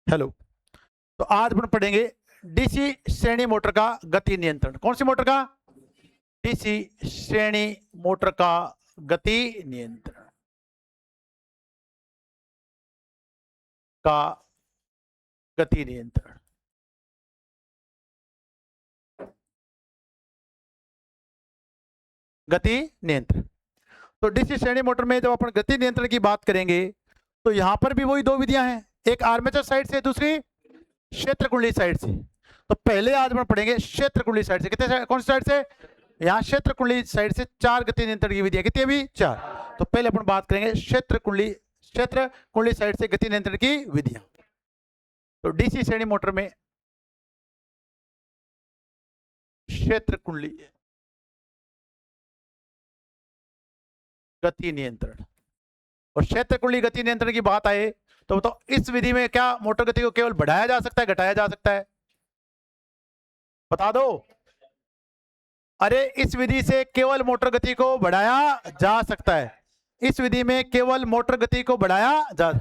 Hello. तो आज अपन पढ़ेंगे डीसी श्रेणी मोटर का गति नियंत्रण। कौन सी मोटर का? डीसी श्रेणी मोटर का गति नियंत्रण का गति नियंत्रण। गति नियंत्रण। तो डीसी श्रेणी मोटर में जब अपन गति नियंत्रण की बात करेंगे तो यहां पर भी वही दो विधियां हैं, एक आर्मेचर साइड से, दूसरी क्षेत्र कुंडली साइड से। तो पहले आज हम पढ़ेंगे क्षेत्र कुंडली साइड से। कितने, कौन सी साइड से? यहाँ क्षेत्र कुंडली साइड से 4 गति नियंत्रण की विधियां। कितनी अभी? 4। तो पहले अपन बात करेंगे क्षेत्र कुंडली साइड से गति नियंत्रण की विधियां। तो डीसी श्रेणी मोटर में क्षेत्र कुंडली गति नियंत्रण और क्षेत्र कुंडली गति नियंत्रण की बात आए तो बताओ, इस विधि में क्या मोटर गति को केवल बढ़ाया जा सकता है, घटाया जा सकता है? बता दो। अरे इस विधि से केवल मोटर गति को बढ़ाया जा सकता है। इस विधि में केवल मोटर गति को बढ़ाया जा,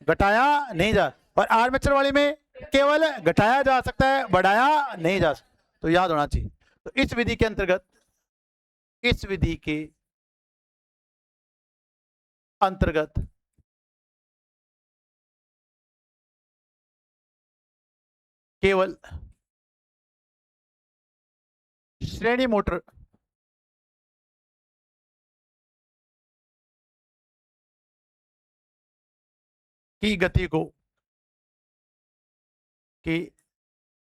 घटाया नहीं जा। और आर्मेचर वाली में केवल घटाया जा सकता है, बढ़ाया नहीं जा सकता। तो याद होना चाहिए। तो इस विधि के अंतर्गत, इस विधि के अंतर्गत केवल श्रेणी मोटर की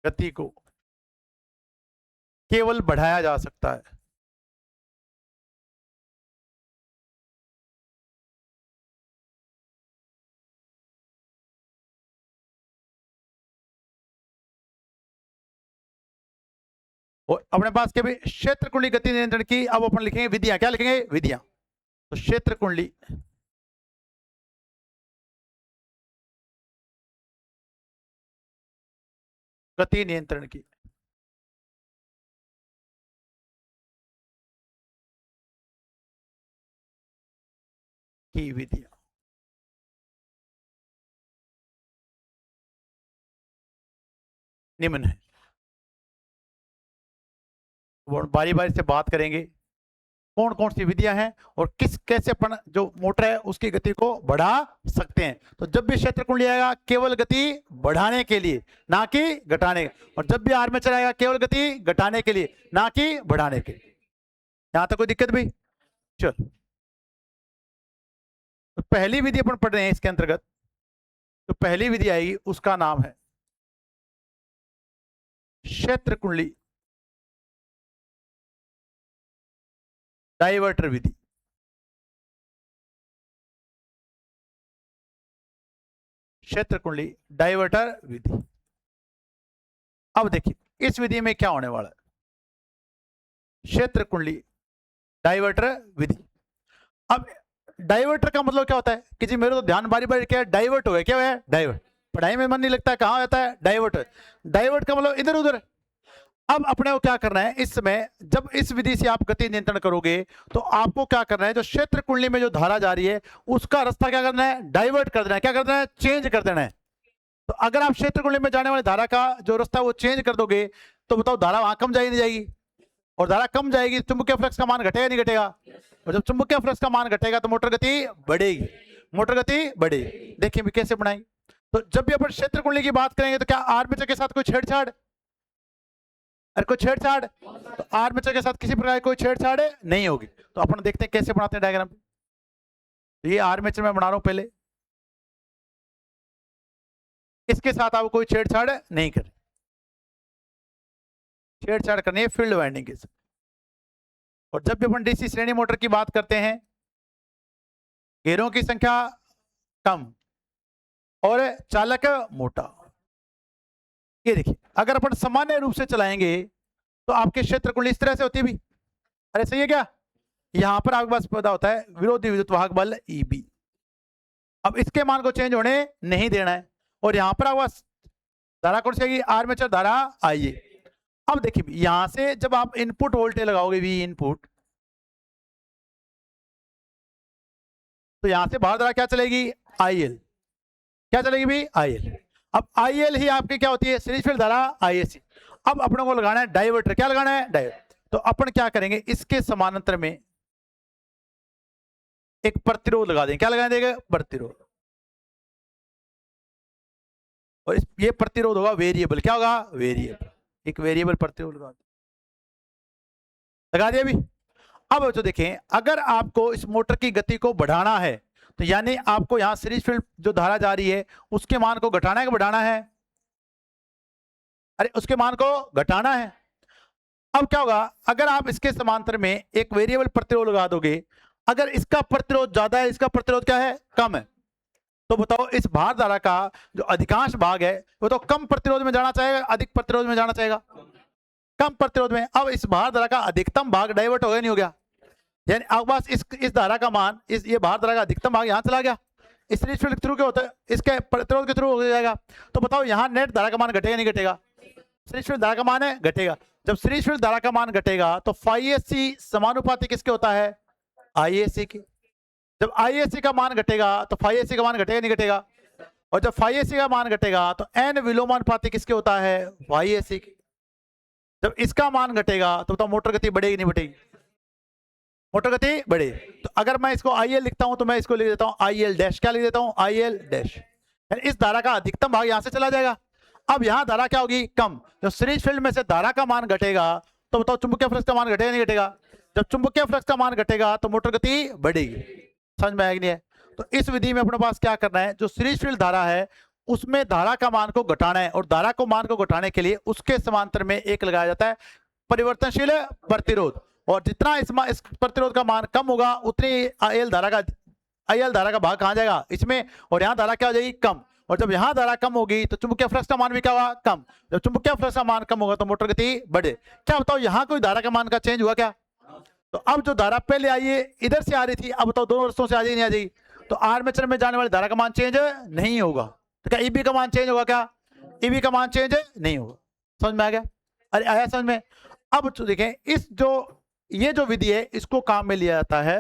गति को केवल बढ़ाया जा सकता है। और अपने पास के भी क्षेत्र कुंडली गति नियंत्रण की अब अपन लिखेंगे विधियां। क्या लिखेंगे? विधियां। तो क्षेत्र कुंडली गति नियंत्रण की विधियां निम्न है। बारी बारी से बात करेंगे कौन कौन सी विधियां हैं और किस कैसे अपन जो मोटर है उसकी गति को बढ़ा सकते हैं। तो जब भी क्षेत्र कुंडली आएगा केवल गति बढ़ाने के लिए, ना कि घटाने। और जब भी आर्मेचर आएगा केवल गति घटाने के लिए, ना कि बढ़ाने के लिए। यहां तक कोई दिक्कत भी? चल, तो पहली विधि अपन पढ़ रहे हैं इसके अंतर्गत। तो पहली विधि आएगी, उसका नाम है क्षेत्र कुंडली डाइवर्टर विधि। क्षेत्र कुंडली डाइवर्टर विधि। अब देखिए इस विधि में क्या होने वाला है। क्षेत्र कुंडली डाइवर्टर विधि। अब डाइवर्टर का मतलब क्या होता है कि जी मेरे तो ध्यान बारी बारी क्या है, डाइवर्ट हो गया। क्या है? डाइवर्ट। पढ़ाई में मन नहीं लगता, कहां जाता है? डाइवर्ट। डाइवर्ट का मतलब इधर उधर। अब अपने को क्या करना है इस समय, जब इस विधि से आप गति नियंत्रण करोगे तो आपको क्या करना है, जो क्षेत्र कुंडली में जो धारा जा रही है उसका रास्ता क्या करना है? डाइवर्ट कर देना है। क्या कर देना है? चेंज कर देना है। तो अगर आप क्षेत्र कुंडली में जाने वाली धारा का जो रास्ता वो चेंज कर दोगे तो बताओ धारा वहां कम जाएगी नहीं जाएगी? और धारा कम जाएगी, चुंबकीय फ्लक्स का मान घटेगा नहीं घटेगा? और जब चुंबकीय फ्लक्स का मान घटेगा तो मोटर गति बढ़ेगी। मोटर गति बढ़ेगी। देखिए भी कैसे बनाएंगे। तो जब भी अपन क्षेत्र कुंडली की बात करेंगे तो क्या आर्मेचर के साथ कोई छेड़छाड़? अरे कोई छेड़छाड़? तो आर्मेचर के साथ किसी प्रकार की कोई छेड़छाड़ नहीं होगी। तो अपन देखते हैं कैसे बनाते हैं डायग्राम। तो ये आर्मेचर में बना रहा हूं पहले, इसके साथ आप कोई छेड़छाड़ नहीं करें। छेड़छाड़ करनी है फील्ड वाइंडिंग के साथ। और जब भी अपन डीसी श्रेणी मोटर की बात करते हैं, घेरों की संख्या कम और चालक मोटा। ये देखिए अगर अपन सामान्य रूप से चलाएंगे तो आपके क्षेत्र कुंडली इस तरह से होती है भी। अरे सही है क्या? यहां पर आपके पास पैदा होता है विरोधी विद्युत वाहक बल ईबी। अब इसके मान को चेंज होने नहीं देना है। और यहां पर आपका धारा कौन सी आएगी? आर्मेचर धारा आइए। अब देखिए यहां से जब आप इनपुट वोल्टेज लगाओगे वी इनपुट, तो यहां से बाहर धारा क्या चलेगी? आईएल। क्या चलेगी भी? आईएल। अब IL ही आपकी क्या होती है, सीरीज फील्ड धारा IAC। अब अपने को लगाना है डाइवर्टर, क्या लगाना है, डाइवर्टर। तो अपन क्या करेंगे, इसके समानांतर में एक प्रतिरोध लगा देंगे, क्या लगा देंगे, प्रतिरोध। और ये प्रतिरोध होगा वेरिएबल, क्या होगा, वेरिएबल, एक वेरिएबल प्रतिरोध लगा दिया अभी। अब तो देखें, अगर आपको इस मोटर की गति को बढ़ाना है तो यानी आपको यहां सीरीज फील्ड जो धारा जा रही है उसके मान को घटाना है कि बढ़ाना है, अरे उसके मान को घटाना है। अब क्या होगा, अगर आप इसके समांतर में एक वेरिएबल प्रतिरोध लगा दोगे, अगर इसका प्रतिरोध ज्यादा है, इसका प्रतिरोध क्या है, कम है, तो बताओ इस भार धारा का जो अधिकांश भाग है वो तो कम प्रतिरोध में जाना चाहेगा, अधिक प्रतिरोध में जाना चाहेगा, कम प्रतिरोध में। अब इस भार धारा का अधिकतम भाग डाइवर्ट हो गया, नहीं हो गया, यानी अब बस इस धारा का मान, इस ये भार धारा का अधिकतम भाग यहां चला गया, इस सीरीज फील्ड के थ्रू क्या होता है, इसके प्रतिरोध के थ्रू हो जाएगा। तो बताओ यहां नेट धारा का मान घटेगा नहीं घटेगा, सीरीज फील्ड धारा का मान है घटेगा। जब सीरीज फील्ड धारा का मान घटेगा तो फाई समानुपाती किसके होता है, IAC के। जब IAC का मान घटेगा तो फाई का मान घटेगा नहीं घटेगा, और जब फाई का मान घटेगा तो n विलोमानुपाती किसके होता है, YAC के। जब इसका मान घटेगा तो बताओ मोटर गति बढ़ेगी नहीं बढ़ेगी, मोटर गति बढ़े। तो अगर मैं इसको IL लिखता हूं तो मैं इसको लिख देता हूं IL डैश, क्या लिख देता हूं, IL डैश, यानी इस धारा का अधिकतम भाग यहां से चला जाएगा। अब यहां धारा क्या होगी, कम। जब सीरीज फील्ड में से धारा का मान घटेगा तो बताओ चुंबकीय फ्लक्स का मान घटेगा नहीं घटेगा, जब चुंबकीय फ्लक्स का मान घटेगा तो मोटर गति बढ़ेगी। समझ में आएगी नहीं है। तो इस विधि में अपने पास क्या करना है, जो सीरीज फील्ड धारा है उसमें धारा का मान को घटाना है, और धारा को मान को घटाने के लिए उसके समांतर में एक लगाया जाता है परिवर्तनशील प्रतिरोध, और जितना इस प्रतिरोध का मान कम होगा उतनी IL धारा का भाग कहां जाएगा, इसमें, और यहां धारा क्या हो जाएगी, कम। और जब यहां धारा कम होगी तो चुंबकीय फ्लक्स का मान भी क्या होगा, कम। जब चुंबकीय फ्लक्स का मान कम होगा तो मोटर गति बढ़े। क्या बताओ यहां कोई धारा का मान का चेंज हुआ क्या, तो अब जो धारा पहले आई है इधर से आ रही थी, अब बताओ दोनों रस्तों से आ जाएगी नहीं आ जाएगी, तो आर्मेचर में जाने वाली धारा का मान चेंज नहीं होगा। तो क्या EB का मान चेंज होगा, क्या EB का मान चेंज नहीं होगा। समझ में आ गया, अरे आया समझ में। अब तो देखें, इस जो ये जो विधि है इसको काम में लिया जाता है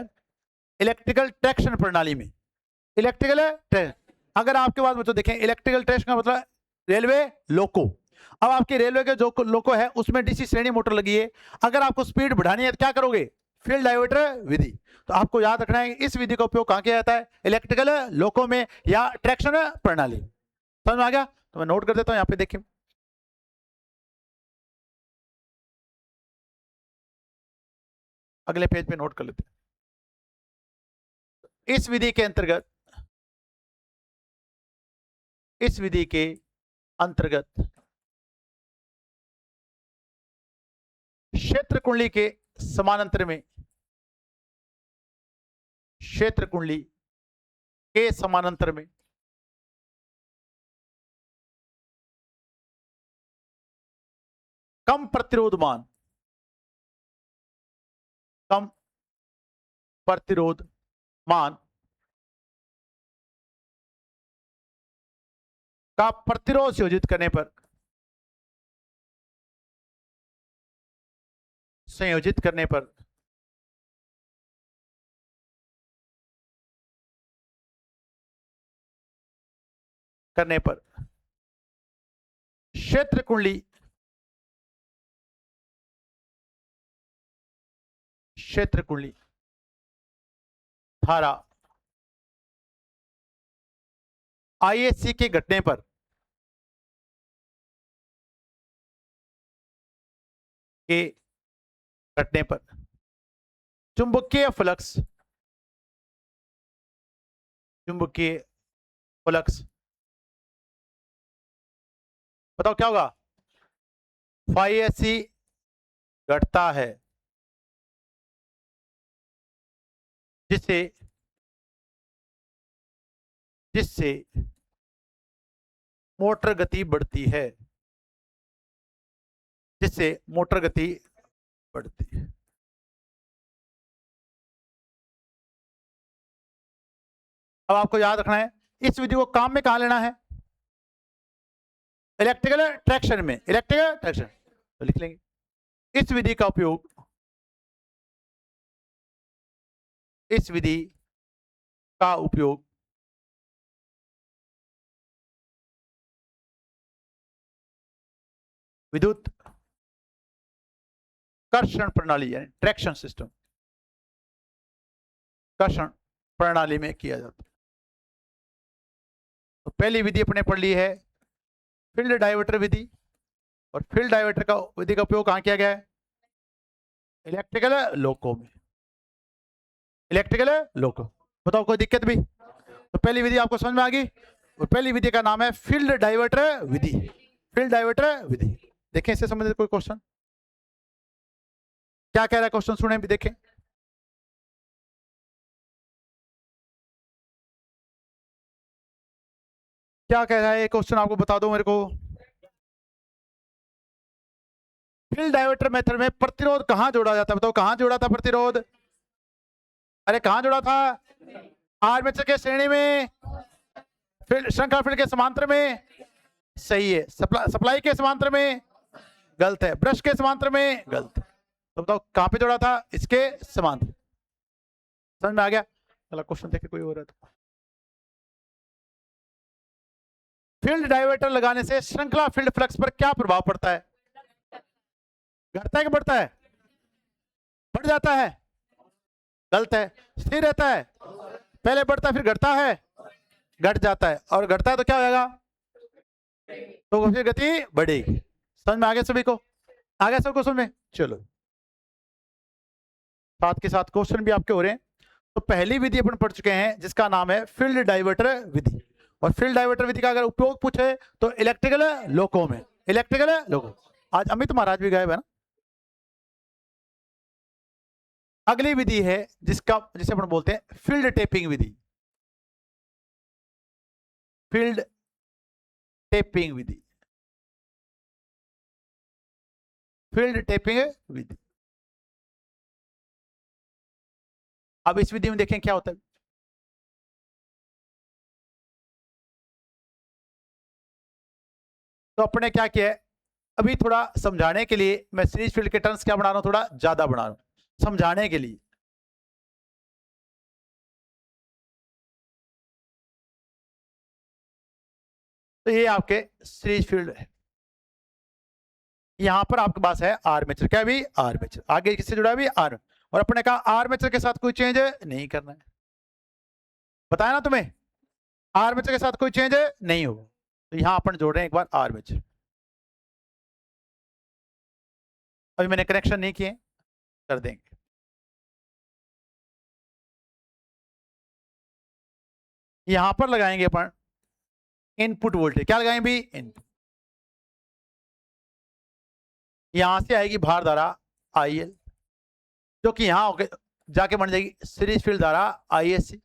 इलेक्ट्रिकल ट्रैक्शन प्रणाली में। इलेक्ट्रिकल अगर आपके पास बच्चों देखें, इलेक्ट्रिकल ट्रैक्शन का मतलब रेलवे लोको। अब आपके रेलवे के जो लोको है उसमें DC श्रेणी मोटर लगी है, अगर आपको स्पीड बढ़ानी है तो क्या करोगे, फील्ड डाइवर्टर विधि। तो आपको याद रखना है इस विधि का उपयोग कहां किया जाता है, इलेक्ट्रिकल लोको में या ट्रैक्शन प्रणाली। समझ में आ गया, तो मैं नोट कर देता हूं यहां पे, देखिए अगले पेज पे नोट कर लेते हैं। इस विधि के अंतर्गत, इस विधि के अंतर्गत क्षेत्र कुंडली के समानांतर में, क्षेत्र कुंडली के समानांतर में कम प्रतिरोध मान, कम प्रतिरोध मान का प्रतिरोध संयोजित करने पर, संयोजित करने पर करने पर क्षेत्र कुंडली, क्षेत्र कुंडली धारा IAC के घटने पर के घटने पर चुंबकीय फ्लक्स, चुंबकीय फ्लक्स बताओ क्या होगा, फाई घटता है, जिससे जिससे मोटर गति बढ़ती है, जिससे मोटर गति बढ़ती है। अब आपको याद रखना है इस विधि को काम में कहां लेना है, इलेक्ट्रिकल ट्रैक्शन में, इलेक्ट्रिकल ट्रैक्शन तो लिख लेंगे। इस विधि का उपयोग, इस विधि का उपयोग विद्युत कर्षण प्रणाली यानी ट्रैक्शन सिस्टम, कर्षण प्रणाली में किया जाता है। तो पहली विधि अपने पढ़ ली है फील्ड डाइवर्टर विधि, और फील्ड डाइवर्टर का विधि का उपयोग कहां किया गया है? इलेक्ट्रिकल लोको में। इलेक्ट्रिकल लोको, बताओ कोई दिक्कत भी? तो पहली विधि आपको समझ में आ गई, और पहली विधि का नाम है फील्ड डाइवर्टर विधि। फील्ड डाइवर्टर विधि, देखें इससे संबंधित कोई क्वेश्चन, क्या कह रहा है क्वेश्चन, सुने भी देखें। क्या कह रहा है ये क्वेश्चन, आपको बता दो मेरे को। फील्ड डाइवर्टर मेथड में प्रतिरोध कहां जोड़ा जाता है? बताओ कहां जोड़ा था प्रतिरोध? अरे कहां जोड़ा था? आर्मेचर के श्रेणी में, श्रृंखला फील्ड के समांतर में, सही है। सप्लाई के समांतर में, गलत है। ब्रश के समांतर में, गलत है। तो बताओ कहां पे जोड़ा था? इसके समांतर। समझ में आ गया? चलो क्वेश्चन देखे कोई हो रहा था। फील्ड डाइवर्टर लगाने से श्रृंखला फील्ड फ्लक्स पर क्या प्रभाव पड़ता है? घटता है कि बढ़ता है? बढ़ जाता है, गलत है। स्थिर रहता है, पहले बढ़ता है फिर घटता है, घट जाता है, और घटता है तो क्या हो जाएगा? तो फिर गति बढ़ेगी। समझ में आ गया सभी को? आ गया सब क्वेश्चन में? चलो साथ के साथ क्वेश्चन भी आपके हो रहे हैं। तो पहली विधि अपन पढ़ चुके हैं जिसका नाम है फील्ड डाइवर्टर विधि, और फील्ड डाइवर्टर विधि का अगर उपयोग पूछे तो इलेक्ट्रिकल लोको में। इलेक्ट्रिकल लोको, आज अमित महाराज भी गायब है ना। अगली विधि है जिसे अपन बोलते हैं फील्ड टेपिंग विधि। फील्ड टेपिंग विधि, फील्ड टेपिंग विधि। अब इस विधि में देखें क्या होता है। तो अपने क्या किया है, अभी थोड़ा समझाने के लिए मैं सीरीज फील्ड के टर्म्स क्या बना रहा हूं, थोड़ा ज्यादा बना रहा हूं समझाने के लिए। तो ये आपके सीरीज फील्ड है, यहां पर आपके पास है आर्मेचर। क्या भी? आर्मेचर। आगे किससे जुड़ा है? भी आर्म। और अपने कहा आर्मेचर के साथ कोई चेंज नहीं करना है, बताया ना तुम्हें, आर्मेचर के साथ कोई चेंज नहीं होगा। तो यहां अपन जोड़ रहे हैं एक बार आर्मेचर। अभी मैंने कनेक्शन नहीं किए, कर देंगे। यहां पर लगाएंगे अपन इनपुट वोल्टेज। क्या लगाएंगे भी? इनपुट। यहां से आएगी भार धारा IL, जो कि यहां जाके बन जाएगी सीरीज फील्ड धारा ISC,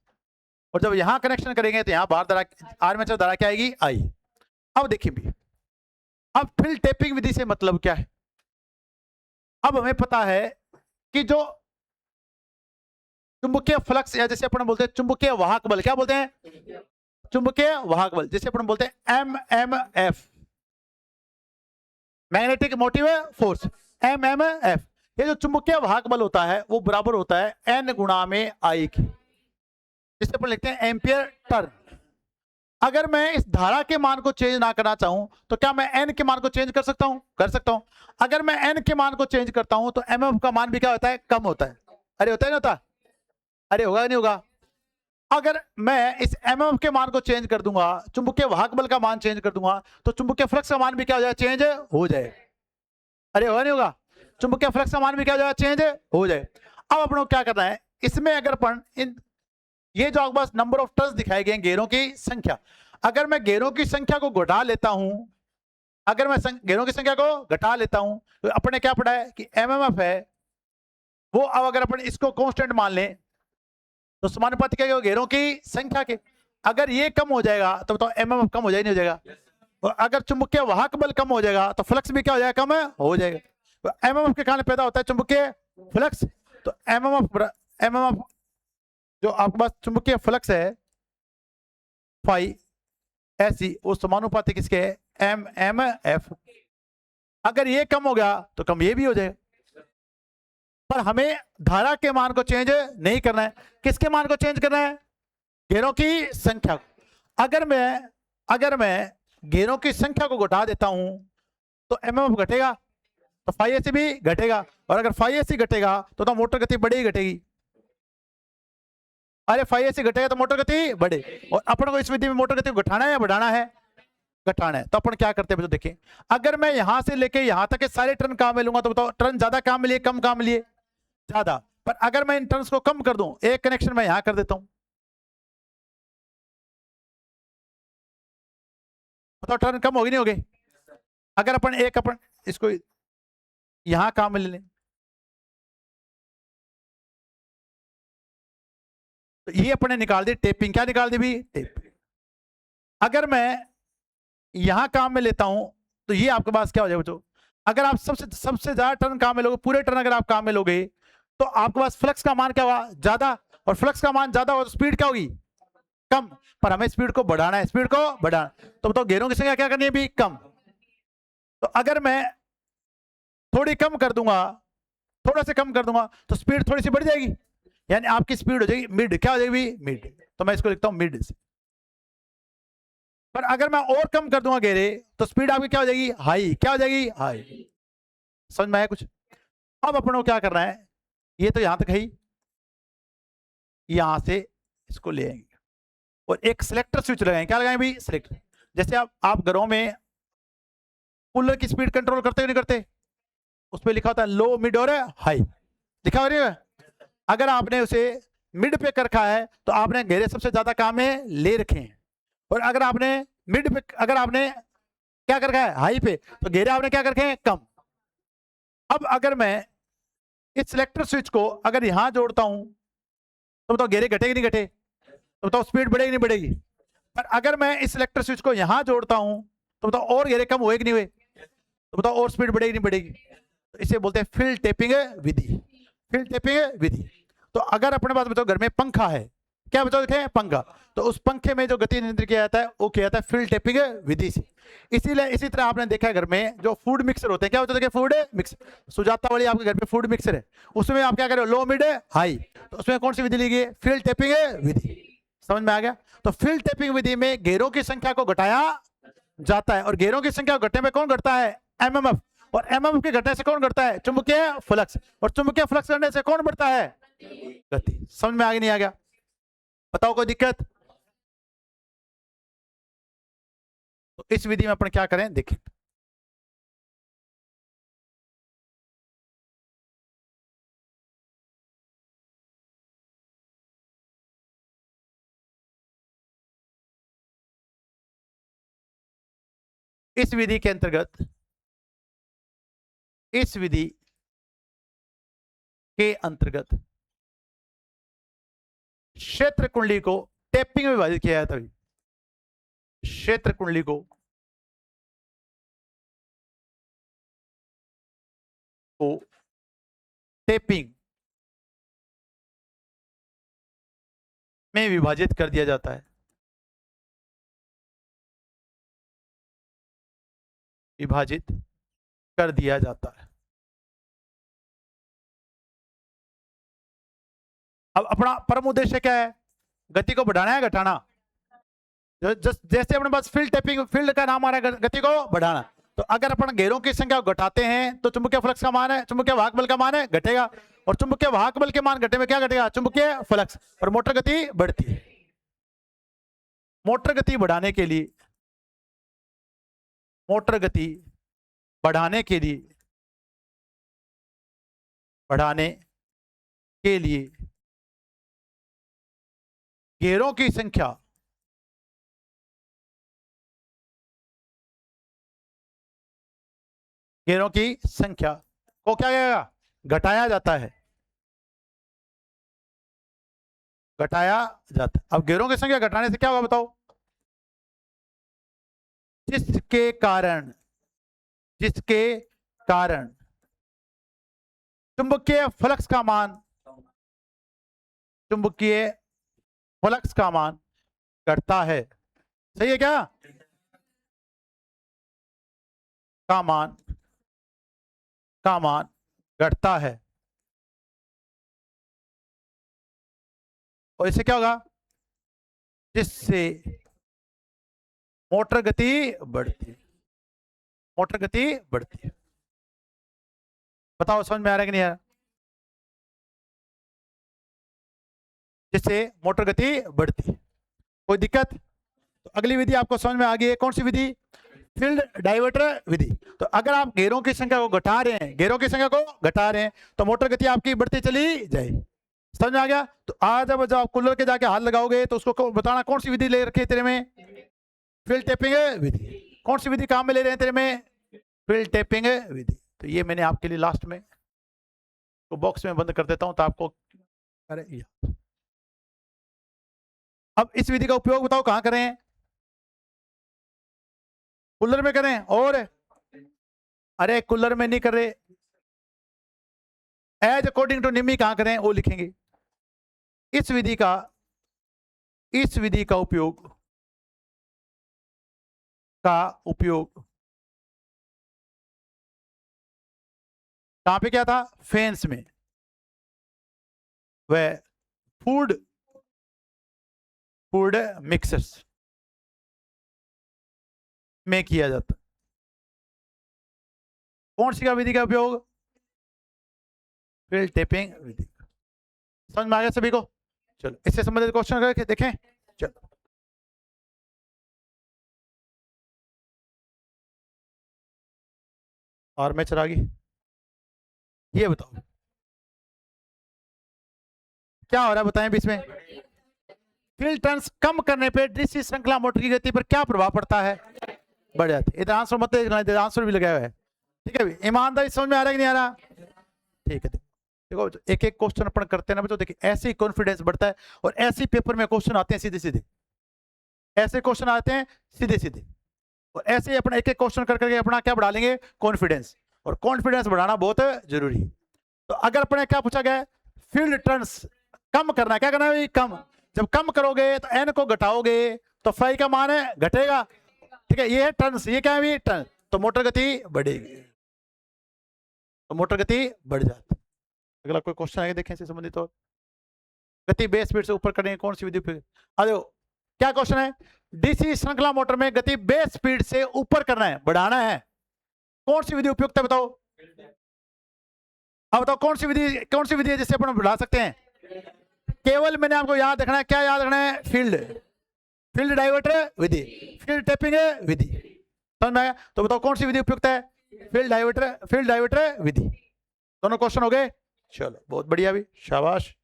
और जब यहां कनेक्शन करेंगे तो यहां भार धारा आर्मेचर धारा क्या आएगी? I। अब देखिए भी, अब फील्ड टेपिंग विधि से मतलब क्या है? अब हमें पता है कि जो चुंबकीय फ्लक्स, या जैसे अपन बोलते हैं चुंबकीय वाहक बल, क्या बोलते हैं? चुंबकीय वाहक बल, जिसे अपन बोलते हैं MMF, magnetic motive force, MMF। ये जो चुंबकीय वाहक बल होता है वो बराबर होता है N गुणा में I के, जिसे अपन लिखते हैं एम्पियर टर्न। अगर मैं इस धारा के मान को चेंज ना करना चाहूं तो क्या मैं N के मान को चेंज कर सकता हूं? कर सकता हूं। अगर मैं N के मान को चेंज करता हूं तो MMF का मान भी क्या होता है? कम होता है। अरे होता है नहीं होता? अरे होगा नहीं होगा? अगर मैं इस MMF के मान को चेंज कर दूंगा, चुंबकीय वाहक बल का मान चेंज कर दूंगा, तो चुंबकीय फ्लक्स का मान भी क्या हो जाएगा? चेंज हो जाए। अरे होगा नहीं होगा? चुंबकीय फ्लक्स का मान भी क्या हो जाएगा? चेंज हो जाए। अब अपन को क्या करना है इसमें, अगर अपन ये जो आपके पास नंबर ऑफ टर्न्स दिखाए गए घेरों की संख्या, अगर मैं घेरों की संख्या को घटा लेता हूं, अगर मैं घेरों की संख्या को घटा लेता हूं, तो अपने क्या पढ़ा है कि MMF है वो, अब अगर अपन इसको कांस्टेंट मान लें तो समानुपाती क्या घेरों की संख्या के। अगर ये कम हो जाएगा तो बताओ MMF कम हो जाएगा नहीं हो जाएगा? और अगर चुंबकीय वाहक बल कम हो जाएगा तो फ्लक्स भी क्या हो जाएगा? कम हो जाएगा। तो MMF के कारण पैदा होता है चुंबकीय फ्लक्स। तो MMF जो आपके पास चुंबकीय फ्लक्स है फाई ऐसी, वो समानुपाती किसके है? MMF। अगर ये कम हो गया तो कम ये भी हो जाएगा। पर हमें धारा के मान को चेंज नहीं करना है। किसके मान को चेंज करना है? घेरों की संख्या। अगर मैं घेरों की संख्या को घटा देता हूं तो एमएमएफ घटेगा, तो फाइव एसी भी घटेगा, और अगर फाइव एसी घटेगा तो मोटर गति बढ़ेगी घटेगी? अरे फाइव एसी घटेगा तो मोटर गति बढ़े, और अपन को इस विधि में मोटर गति को घटाना है या बढ़ाना है? घटाना है। तो अपन क्या करते हैं बच्चों, देखिए अगर मैं यहां से लेके यहां तक के सारे टर्न काम में लूंगा तो बताओ टर्न ज्यादा काम मिलिए कम काम मिलिए? ज्यादा। पर अगर मैं इन टर्न्स को कम कर दूं, एक कनेक्शन मैं यहां कर देता हूं, बताओ टर्न कम होगी नहीं होगी? अगर अपन इसको यहां काम में ले लें तो ये अपने निकाल दी टेपिंग। क्या निकाल दी भी? टेपिंग। अगर मैं यहां काम में लेता हूं तो ये आपके पास क्या हो जाएगा बच्चों, अगर आप सबसे सबसे ज्यादा टर्न काम में लोगे, पूरे टर्न अगर आप काम में लोगे तो आपके पास फ्लक्स का मान क्या हुआ? ज्यादा। और फ्लक्स का मान ज्यादा हो तो स्पीड क्या होगी? कम। पर हमें स्पीड को बढ़ाना है, स्पीड को बढ़ाना, तो बताओ घेरों की संख्या क्या करनी है भी? कम। तो अगर मैं थोड़ी कम कर दूंगा, थोड़ा से कम कर दूंगा तो स्पीड थोड़ी सी बढ़ जाएगी, यानी आपकी स्पीड हो जाएगी मिड। क्या हो जाएगी? मिड। तो मैं इसको लिखता हूं मिड से। पर अगर मैं और कम कर दूंगा घेरे तो स्पीड आपकी क्या हो जाएगी? हाई। क्या हो जाएगी? हाई। समझ में आया कुछ? अब अपन को क्या करना है, ये तो यहां तक है ही, यहां से इसको ले आएंगे और एक सिलेक्टर स्विच लगाएंगे। क्या लगाएंगे भाई? सिलेक्टर। जैसे आप घरों में कूलर की स्पीड कंट्रोल करते हो नहीं करते? उस पर लिखा होता है लो मिड और हाई, लिखा हो रही है। अगर आपने उसे मिड पे कर रखा है तो आपने घेरे सबसे ज्यादा काम में ले रखे हैं, और अगर आपने मिड पे, अगर आपने क्या कर रखा है? हाई पे, तो घेरे आपने क्या कर रखे हैं? कम। अब अगर मैं इस सिलेक्टर स्विच को अगर यहां जोड़ता हूं तो बताओ घेरे घटेगी नहीं घटे? तो बताओ स्पीड बढ़ेगी नहीं बढ़ेगी? पर अगर मैं इस सिलेक्टर स्विच को यहां जोड़ता हूं तो बताओ और घेरे कम हुए कि नहीं हुए? तो बताओ और स्पीड बढ़ेगी नहीं बढ़ेगी? तो इसे बोलते हैं फील्ड टेपिंग विधि। फील्ड टेपिंग विधि। तो अगर अपने पास बताओ घर में पंखा है, क्या बताओ देखें? पंखा। तो उस पंखे में जो गति नियंत्रित किया जाता है वो किया जाता है फील्ड टेपिंग विधि से। इसीलिए इसी तरह आपने देखा है घर में जो फूड मिक्सर होते हैं, क्या होता है? Food mixer. सुजाता वाली आपके घर में फूड मिक्सर है, उसमें आप क्या करें? लो मिड हाई। तो उसमें कौन सी विधि ली गई? फील्ड टेपिंग विधि। समझ में आ गया? तो फील्ड टेपिंग विधि में घेरों की संख्या को घटाया जाता है, और घेरों की संख्या घटने में कौन घटता है? एमएमएफ। और एमएमएफ के घटने से कौन घटता है? चुंबकीय फ्लक्स। और चुंबकीय फ्लक्स घटने से कौन बढ़ता है? गति। समझ में आ गया नहीं आ गया? बताओ कोई दिक्कत? तो इस विधि में अपन क्या करें देखें। इस विधि के अंतर्गत, इस विधि के अंतर्गत क्षेत्र कुंडली को टेपिंग में विभाजित किया जाता है। क्षेत्र कुंडली को टेपिंग में विभाजित कर दिया जाता है। विभाजित कर दिया जाता है। अब अपना परम उद्देश्य क्या है? गति को बढ़ाना है घटाना? जैसे अपने पास फील्ड टेपिंग, फील्ड का नाम आ रहा है गति को बढ़ाना। तो अगर अपन घेरों की संख्या को घटाते हैं तो चुंबकीय फ्लक्स का मान है, चुंबकीय वाहक बल का मान है घटेगा, और चुंबकीय वाहक बल के मान घटे में क्या घटेगा? चुंबकीय फ्लक्स। और मोटर गति बढ़ती है। मोटर गति बढ़ाने के लिए, मोटर गति बढ़ाने के लिए, बढ़ाने के लिए घेरों की संख्या घेरों की संख्या को क्या कहेगा? घटाया जाता है। घटाया जाता है। अब घेरों की संख्या घटाने से क्या होगा बताओ? जिसके कारण, जिसके कारण चुंबकीय फ्लक्स का मान, चुंबकीय फ्लक्स का मान घटता है। सही है क्या? का मान, का मान घटता है, और इससे क्या होगा? जिससे मोटर गति बढ़ती है। मोटर गति बढ़ती है। बताओ समझ में आ रहा है कि नहीं आ रहा? जिससे मोटर गति बढ़ती है। कोई दिक्कत? तो अगली विधि आपको समझ में आ गई है, कौन सी विधि? फील्ड डाइवर्टर विधि। तो अगर आप घेरों की संख्या को घटा रहे हैं, घेरों की संख्या को घटा रहे हैं, तो मोटर गति आपकी बढ़ती चली जाएगी। समझ में आ गया? तो आज जब आप कूलर के जाके हाथ लगाओगे तो उसको बताना कौन सी विधि ले रखी है तेरे में? फील्ड टेपिंग विधि। कौन सी विधि काम में ले रहे हैं तेरे में? फील्ड टेपिंग विधि। तो ये मैंने आपके लिए लास्ट में तो बॉक्स में बंद कर देता हूं, तो आपको अरे अब इस विधि का उपयोग बताओ कहां करें? कूलर में करें, और अरे कूलर में नहीं कर रहे, एज अकॉर्डिंग टू निमी कहां करें वो लिखेंगे। इस विधि का उपयोग कहां पे क्या था? फैंस में, वह फूड मिक्सर्स में किया जाता। कौन सी का विधि का उपयोग? फील्ड टेपिंग विधि। समझ में आ गया सभी को? चलो इससे संबंधित क्वेश्चन करके देखें। चलो आर्मेचर आ गई, ये बताओ क्या हो रहा है, बताएं बीच में। फील्ड टर्न्स कम करने पे डीसी श्रृंखला मोटर की गति पर क्या प्रभाव पड़ता है? बढ़ जाती है। इधर आंसर मत देखना, आंसर भी लगाया हुआ है, ठीक है। ईमानदारी समझ में आ रहा है कि नहीं आ रहा? ठीक है। देखो एक एक क्वेश्चन अपन करते हैं ना बच्चों, देखिए ऐसे ही कॉन्फिडेंस बढ़ता है, और ऐसे पेपर में क्वेश्चन आते हैं सीधे सीधे, ऐसे क्वेश्चन आते हैं सीधे सीधे, और ऐसे ही अपना एक एक क्वेश्चन कर करके अपना क्या बढ़ा लेंगे? कॉन्फिडेंस। और कॉन्फिडेंस बढ़ाना बहुत जरूरी है। तो अगर अपने क्या पूछा गया? फील्ड टर्न्स कम करना है, क्या करना है? कम। जब कम करोगे तो एन को घटाओगे तो फाई का मान है घटेगा, ठीक है। ये है टर्न्स, ये क्या है? टर्न। तो मोटर गति बढ़ेगी, तो मोटर गति बढ़ जाती है। अगला कोई क्वेश्चन आएगा देखें इससे संबंधित। और गति बेस स्पीड से ऊपर करने की कौन सी विधि? क्या क्वेश्चन है? डीसी श्रृंखला मोटर में गति बेस स्पीड से ऊपर करना है, बढ़ाना है, कौन सी विधि उपयुक्त है बताओ? अब बताओ कौन सी विधि है जिससे अपन बढ़ा सकते हैं? केवल मैंने आपको याद रखना है, क्या याद रखना है? फील्ड डाइवर्टर विधि, फील्ड टेपिंग विधि। समझ में आया? तो बताओ कौन सी विधि उपयुक्त है? फील्ड डाइवर्टर विधि। दोनों क्वेश्चन हो गए। चलो बहुत बढ़िया, भी शाबाश।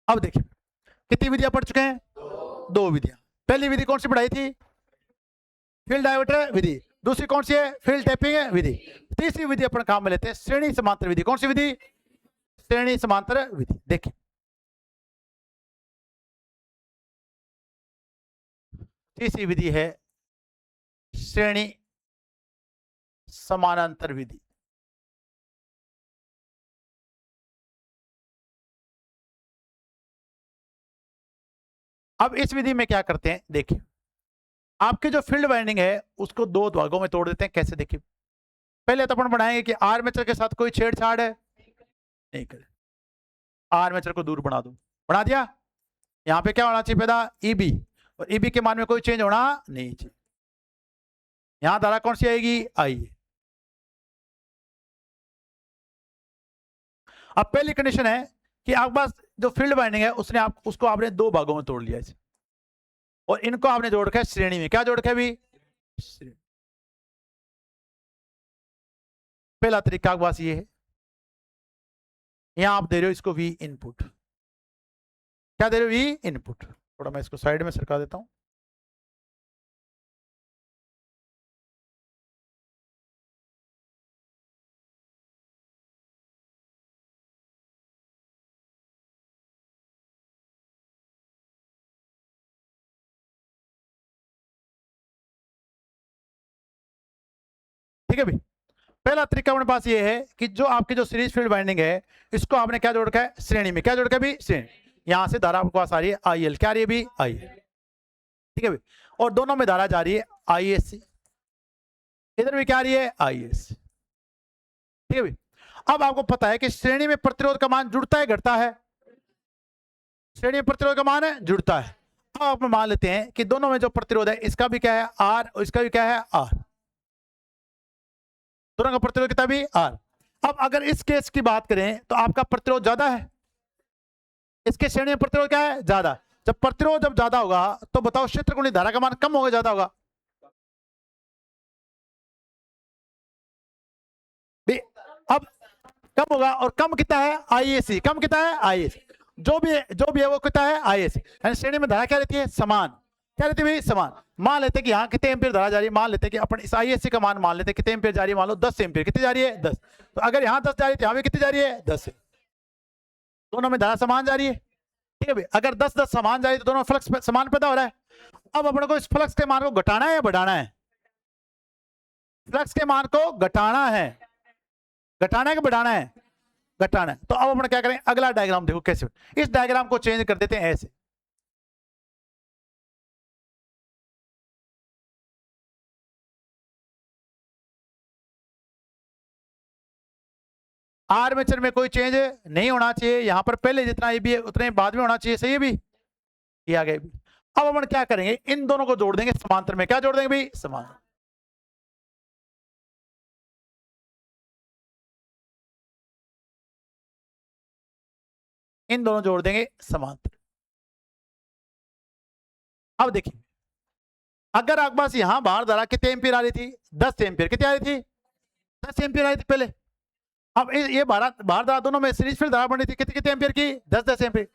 अब देखिए कितनी विधियां पढ़ चुके हैं? दो विधियां। पहली विधि कौन सी पढ़ाई थी? फील्ड डाइवर्टर विधि। दूसरी कौन सी है? फील्ड टेपिंग विधि। तीसरी विधि अपन काम में लेते हैं श्रेणी समांतर विधि। कौन सी विधि? श्रेणी समांतर विधि। देखिए तीसरी विधि है श्रेणी समानांतर विधि। अब इस विधि में क्या करते हैं? देखिए आपकी जो फील्ड वाइंडिंग है उसको दो भागों में तोड़ देते हैं। कैसे? देखिए पहले तो अपन बनाएंगे कि आर्मेचर के साथ कोई छेड़छाड़ है नहीं करे, आर्मेचर को दूर बना दो, बना दिया। यहां पे क्या होना चाहिए? पैदा ईबी, और ईबी के मान में कोई चेंज होना नहीं चाहिए। यहां धारा कौन सी आएगी? आई। अब पहली कंडीशन है कि आपके पास जो फील्ड वाइंडिंग है उसको आपने दो भागों में तोड़ लिया, और इनको आपने जोड़ रखा है श्रेणी में। क्या जोड़ रखा है भी? पहला तरीका आपके पास ये है, यहां आप दे रहे हो इसको वी इनपुट। क्या दे रहे हो? We input. थोड़ा मैं इसको साइड में सरका देता हूं। ठीक है भाई, पहला तरीका अपने पास ये है कि जो आपकी जो सीरीज फील्ड वाइंडिंग है इसको आपने क्या जोड़ रखा है? श्रेणी में। क्या जोड़ रखा है भी? श्रेणी। यहां से धारा आपके पास आ रही है आई एल। क्या आ रही है भी? I L. ठीक है भाई, और दोनों में धारा जा रही है आई एस सी, इधर भी क्या आ रही है? I S. ठीक है भाई, अब आपको पता है कि श्रेणी में प्रतिरोध का मान जुड़ता है घटता है? श्रेणी में प्रतिरोध का मान है जुड़ता है। आप मान लेते हैं कि दोनों में जो प्रतिरोध है इसका भी क्या है आर और इसका भी क्या है आर, दोनों का प्रतिरोध कितना भी आर। अब अगर इस केस की बात करें तो आपका प्रतिरोध ज्यादा है, इसके श्रेणी में प्रतिरोध क्या है ज्यादा। जब प्रतिरोध जब ज्यादा होगा तो बताओ क्षेत्र गुणित धारा का मान कम होगा ज्यादा होगा। अब कम होगा और कम कितना है आईएसी, कम कितना है आईएसी, जो भी है वो कितना है आईएसी, यानी श्रेणी में धारा क्या रहती है समान, क्या रहती है भाई समान। मान लेते हैं कि यहाँ कितने एम्पीयर धारा जा रही है, मान लेते हैं कि अपन इस आईएसी का मान मान लेते हैं कितने एम्पीयर जा रही है, मान लो 10 एम्पीयर, कितनी जा रही है 10। तो अगर यहाँ 10 जा रही है तो यहाँ भी कितनी जा रही है 10, दोनों में धारा समान जा रही है, ठीक है भाई। अगर 10-10 समान जा रही है तो दोनों फ्लक्स समान पैदा हो रहा है। अब अपने को इस फ्लक्स के मान को घटाना है या बढ़ाना है, फ्लक्स के मान को घटाना है, घटाना है कि बढ़ाना है, घटाना है। तो अब अपन क्या करें, अगला डायग्राम देखो कैसे, इस डायग्राम को चेंज कर देते हैं ऐसे। आर्मेचर में कोई चेंज नहीं होना चाहिए, यहां पर पहले जितना ये भी है उतने बाद में होना चाहिए, सही है भी, ये आ गए भी। अब अपन क्या करेंगे, इन दोनों को जोड़ देंगे समांतर में, क्या जोड़ देंगे भाई समांतर, इन दोनों जोड़ देंगे समांतर। अब देखिए अगर आपके पास यहां बाहर धारा कितने एम्पीयर आ रही थी 10 एम्पीयर, कितनी आ रही थी 10 एम्पीयर आ रही थी पहले। अब ये बाहर धारा दोनों में सीरीज फील्ड धारा बनी थी कितने कितने एम्पीयर की 10-10 एम्पीयर।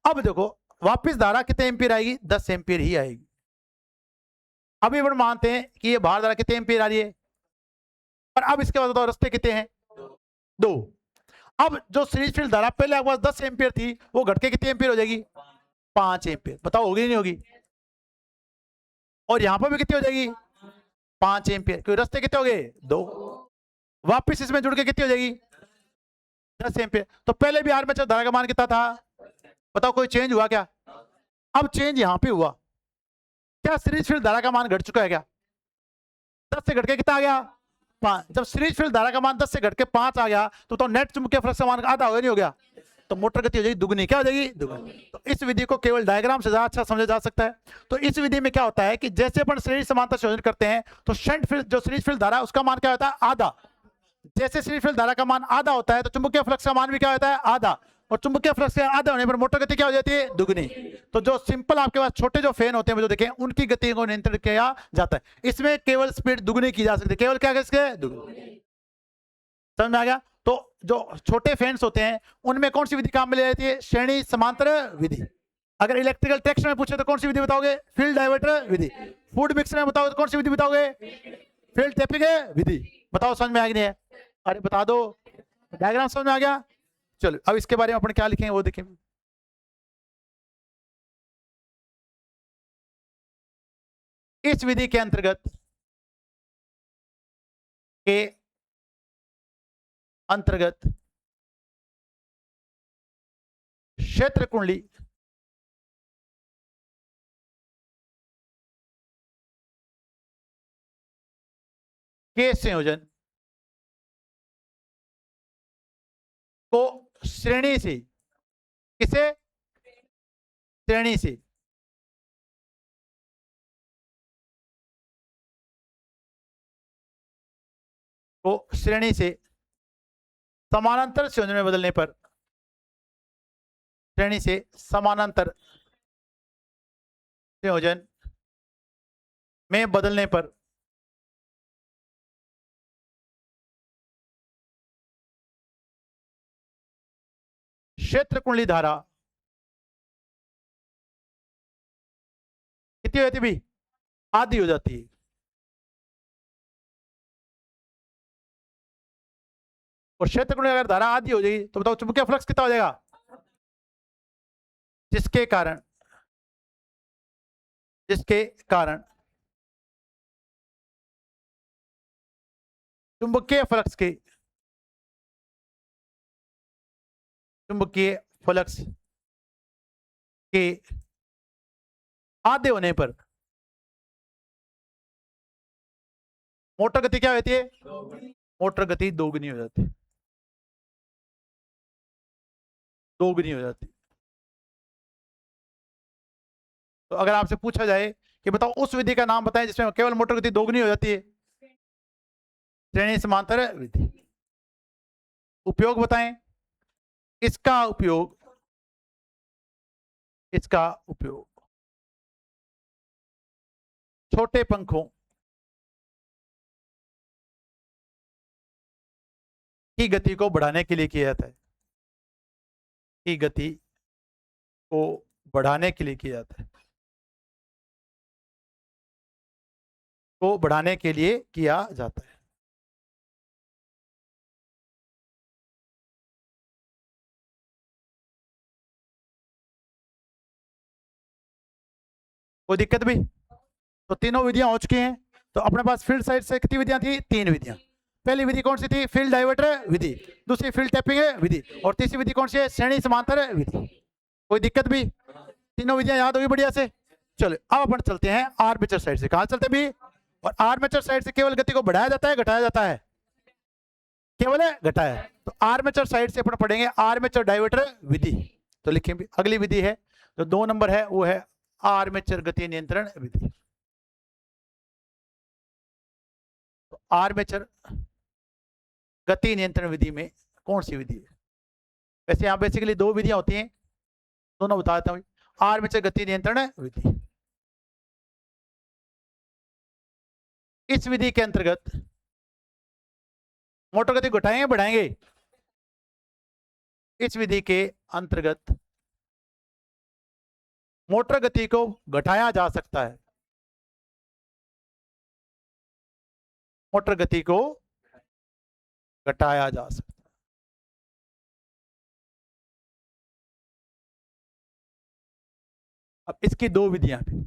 अब देखो वापस धारा कितने एम्पीयर आएगी 10 एम्पीयर ही आएगी। अभी अपन मानते हैं कि ये बाहर धारा कितने एम्पीयर आ रही है, और अब इसके बाद रास्ते कितने हैं 2। अब जो सीरीज फील्ड धारा पहले आपके पास 10 एम्पीयर थी वो घट के कितनी एम्पीयर हो जाएगी 5 एम्पीयर, बताओ होगी नहीं होगी। और यहां पर भी कितनी हो जाएगी 5 एम्पीयर, क्योंकि रास्ते कितने हो गए 2, वापिस इसमें जुड़ के कितनी हो जाएगी 10 एम्पीयर। तो पहले भी आर्मेचर धारा का मान कितना था, बताओ कोई चेंज हुआ क्या। अब चेंज यहां पे हुआ, क्या सीरीज फील्ड धारा का मान घट चुका है क्या, 10 से घट के कितना आ गया 5। जब सीरीज फील्ड धारा का मान 10 से घट के 5 आ गया तो नेट चुंबकीय फ्लक्स का मान आधा हो गया नहीं हो गया, तो मोटर गति हो जाएगी दुगनी, क्या हो जाएगी दुगनी। तो इस विधि को केवल डायग्राम से ज्यादा अच्छा समझा जा सकता है। तो इस विधि में क्या होता है कि जैसे अपन श्रेणी समांतर संयोजन करते हैं तो शंट फील्ड जो सीरीज फील्ड धारा उसका मान क्या होता है आधा, जैसे सीरीज फील्ड धारा का मान आधा होता है तो चुंबकीय फ्लक्स का मान भी क्या होता है आधा, और चुंबकीय फ्लक्स के आधा होने पर मोटर गति क्या हो जाती है दुगनी। तो जो सिंपल आपके पास छोटे जो फैन होते हैं जो देखें उनकी गति को नियंत्रित किया जाता है, इसमें केवल स्पीड दुगनी की जा सकती है, केवल क्या इसके दुगनी, समझ में आ गया। तो जो छोटे फैंस होते हैं उनमें कौन सी विधि काम में ले जाती है श्रेणी समांतर विधि। अगर इलेक्ट्रिकल टेक्स्ट में पूछे तो कौन सी विधि बताओगे फील्ड डाइवर्टर विधि। फूड मिक्सर में बताओगे तो कौन सी विधि बताओगे फील्ड टैपिंग विधि। बताओ समझ में आ गई नहीं है, अरे बता दो, डायग्राम समझ में आ गया। चलो अब इसके बारे में अपन क्या लिखेंगे वो देखेंगे। इस विधि के अंतर्गत क्षेत्र कुंडली के संयोजन को श्रेणी से, किसे श्रेणी से को श्रेणी से समानांतर संयोजन में बदलने पर, श्रेणी से समानांतर संयोजन में बदलने पर क्षेत्र कुंडली धारा कितनी होती भी आधी हो जाती है। और क्षेत्र कुंडली अगर धारा आधी हो जाएगी तो बताओ चुंबकीय फ्लक्स कितना हो जाएगा, जिसके कारण चुंबकीय फ्लक्स के आधे होने पर मोटर गति क्या होती है, मोटर गति दोगुनी हो जाती है, दोगुनी हो जाती है। तो अगर आपसे पूछा जाए कि बताओ उस विधि का नाम बताएं जिसमें केवल मोटर गति दोगुनी हो जाती है, श्रेणी समांतर विधि। उपयोग बताएं। इसका उपयोग छोटे पंखों की गति को बढ़ाने के लिए किया जाता है, की गति को बढ़ाने के लिए किया जाता है, को बढ़ाने के लिए किया जाता है। कोई दिक्कत भी? तो तीनों विधियां हो चुकी हैं। तो अपने पास फील्ड साइड से कितनी विधियां थी? 3 विधियां। पहली विधि कौन सी थी? फील्ड डाइवर्टर विधि। दूसरी फील्ड टैपिंग विधि। और तीसरी विधि कौन सी है? श्रेणी समांतर विधि। कोई दिक्कत भी? तीनों विधियां याद होगी बढ़िया से? चलो अब अपन चलते हैं आर्मेचर साइड से। कहां चलते भी? और आर्मेचर साइड से केवल गति को बढ़ाया जाता है, घटाया जाता है? केवल घटाया। तो आर्मेचर साइड से अपन पढ़ेंगे आर्मेचर डाइवर्टर विधि। तो लिखेंगे अगली विधि है जो 2 नंबर है, वो है आर्मेचर गति नियंत्रण विधि। तो आर्मेचर गति नियंत्रण विधि में कौन सी विधि है? वैसे यहां बेसिकली 2 विधियां होती हैं, दोनों बता देता हूं। आर्मेचर गति नियंत्रण विधि, इस विधि के अंतर्गत मोटर गति घटाएंगे बढ़ाएंगे? इस विधि के अंतर्गत मोटर गति को घटाया जा सकता है, मोटर गति को घटाया जा सकता है। अब इसकी 2 विधियां थी,